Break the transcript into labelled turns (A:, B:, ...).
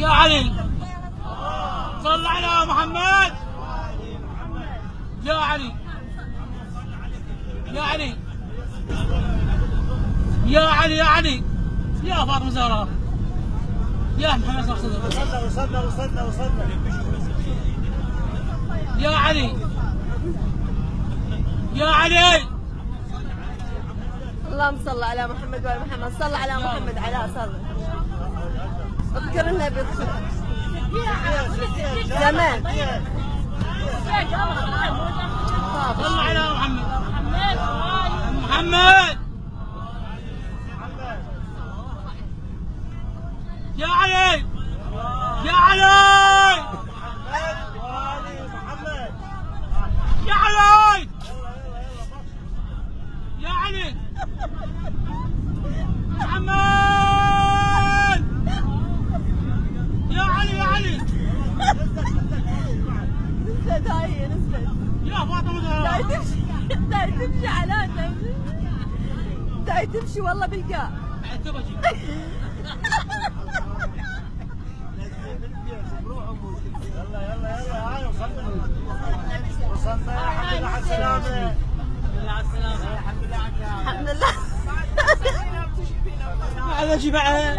A: يا علي صل على محمد. يا علي يا علي يا علي يا علي يا فاطمة زهراء يا محمد صدق. وصلنا يا علي يا علي.
B: اللهم صل على محمد وعلى محمد. صل على محمد. على صل اذكر النبي زمان.
A: صل على محمد. محمد يا علي يا علي يا علي يا علي محمد يا علي يا علي.
B: نزلت هاي نزلت
A: يا فاطمة
B: داي
A: زهراء
B: تمشي داي تمشي على داي تمشي والله بالقاع.
A: يلا هاي وصلنا الحمد لله على السلامة.
B: الحمد لله.
A: على جماعة